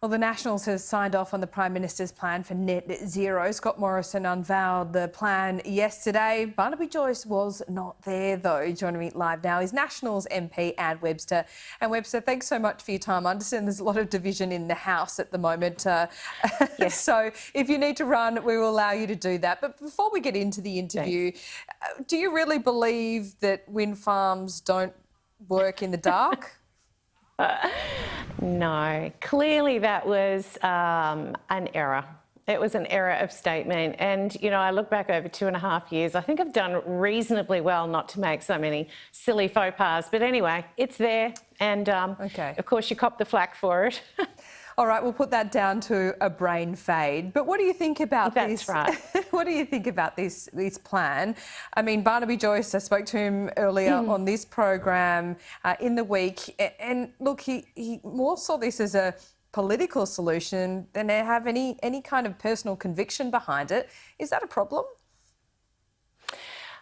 Well, the Nationals has signed off on the Prime Minister's plan for net zero. Scott Morrison unveiled the plan yesterday. Barnaby Joyce was not there, though. Joining me live now is Nationals MP Anne Webster. And Webster, thanks so much for your time. I understand there's a lot of division in the House at the moment. Yes. So if you need to run, we will allow you to do that. But before we get into the interview, do you really believe that wind farms don't work in the dark? No, clearly that was an error. It was an error of statement. And, you know, I look back over 2.5 years, I think I've done reasonably well not to make so many silly faux pas. But anyway, it's there. And, of course, you cop the flack for it. All right, we'll put that down to a brain fade. But what do you think about this? That's right. What do you think about this plan? I mean, Barnaby Joyce, I spoke to him earlier on this program in the week, and look, he more saw this as a political solution than to have any kind of personal conviction behind it. Is that a problem?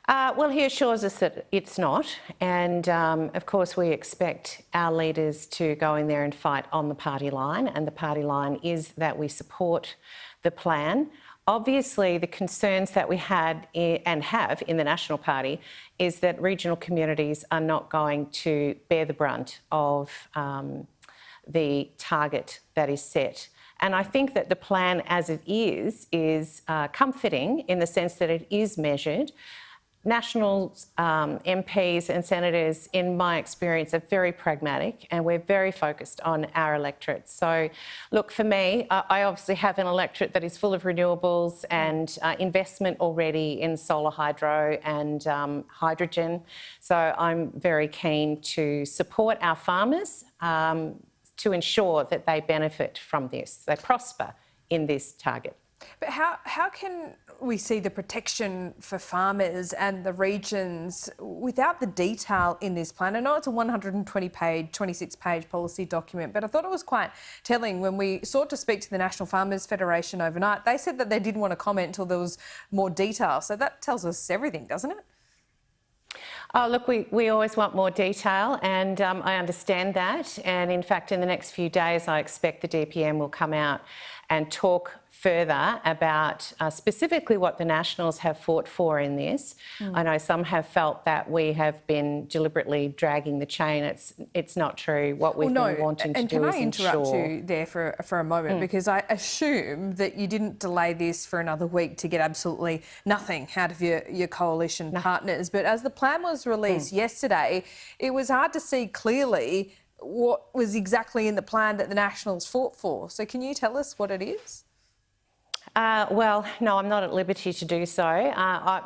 Well, he assures us that it's not. And, of course, we expect our leaders to go in there and fight on the party line. And the party line is that we support the plan. Obviously, the concerns that we had and have in the National Party is that regional communities are not going to bear the brunt of the target that is set. And I think that the plan as it is comforting in the sense that it is measured. Nationals, MPs and senators, in my experience, are very pragmatic and we're very focused on our electorate. So, look, for me, I obviously have an electorate that is full of renewables and investment already in solar hydro and hydrogen. So I'm very keen to support our farmers to ensure that they benefit from this, they prosper in this target. But how can we see the protection for farmers and the regions without the detail in this plan? I know it's a 120-page, 26-page policy document, but I thought it was quite telling when we sought to speak to the National Farmers Federation overnight. They said that they didn't want to comment until there was more detail. So that tells us everything, doesn't it? Oh, look, we always want more detail and I understand that. And in fact, in the next few days, I expect the DPM will come out and talk further about specifically what the Nationals have fought for in this. I know some have felt that we have been deliberately dragging the chain. It's not true. What we've been wanting to do is ensure... And can I interrupt you there for a moment? Because I assume that you didn't delay this for another week to get absolutely nothing out of your coalition partners. But as the plan was released yesterday, it was hard to see clearly what was exactly in the plan that the Nationals fought for. So can you tell us what it is? Well, no, I'm not at liberty to do so.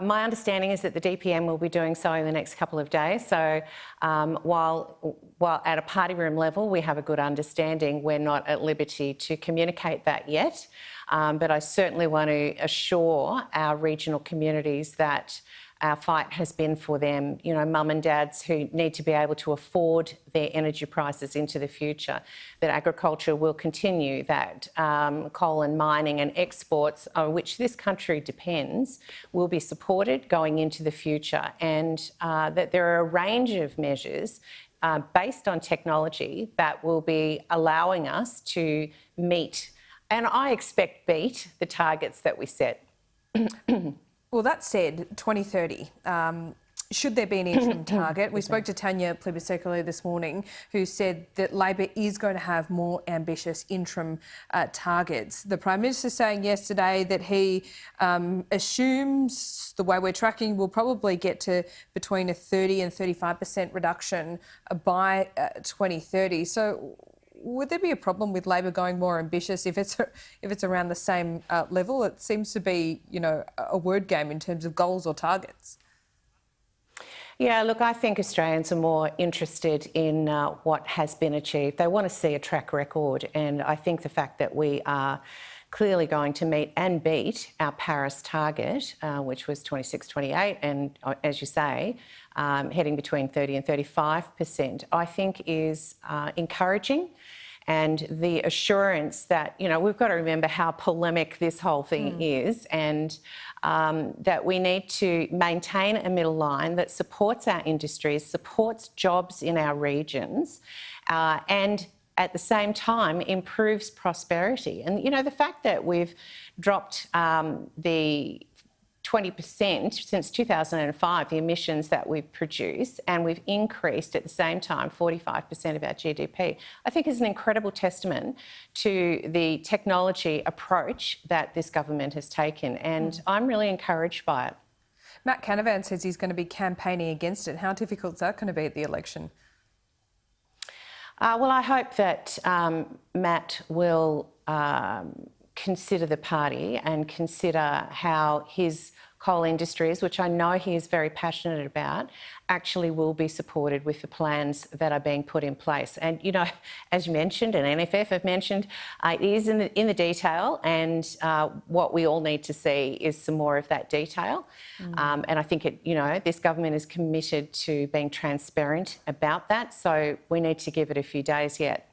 My understanding is that the DPM will be doing so in the next couple of days. So while at a party room level we have a good understanding, we're not at liberty to communicate that yet. But I certainly want to assure our regional communities that our fight has been for them, you know, mum and dads who need to be able to afford their energy prices into the future, that agriculture will continue, that coal and mining and exports on which this country depends will be supported going into the future, and that there are a range of measures based on technology that will be allowing us to meet, and I expect beat, the targets that we set. Well, that said, 2030, should there be an interim target? We spoke to Tanya Plibersek this morning, who said that Labor is going to have more ambitious interim targets. The Prime Minister saying yesterday that he assumes the way we're tracking will probably get to between a 30 and 35% reduction by 2030. So would there be a problem with Labor going more ambitious if it's around the same level? It seems to be, you know, a word game in terms of goals or targets. Yeah, look, I think Australians are more interested in what has been achieved. They want to see a track record, and I think the fact that we are clearly going to meet and beat our Paris target, which was 26-28, and as you say, heading between 30 and 35%, I think is encouraging. And the assurance that, you know, we've got to remember how polemic this whole thing is, and that we need to maintain a middle line that supports our industries, supports jobs in our regions, and at the same time improves prosperity. And, you know, the fact that we've dropped the 20% since 2005, the emissions that we've produced, and we've increased at the same time 45% of our GDP, I think is an incredible testament to the technology approach that this government has taken, and I'm really encouraged by it. Matt Canavan says he's going to be campaigning against it. How difficult is that going to be at the election? Well, I hope that Matt will consider the party and consider how his coal industries, which I know he is very passionate about, actually will be supported with the plans that are being put in place. And, you know, as you mentioned, and NFF have mentioned, it is in the detail, and what we all need to see is some more of that detail. And I think, this government is committed to being transparent about that, so we need to give it a few days yet.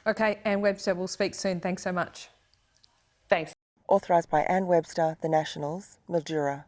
Okay, Anne Webster, we'll speak soon. Thanks so much. Thanks. Authorised by Anne Webster, The Nationals, Mildura.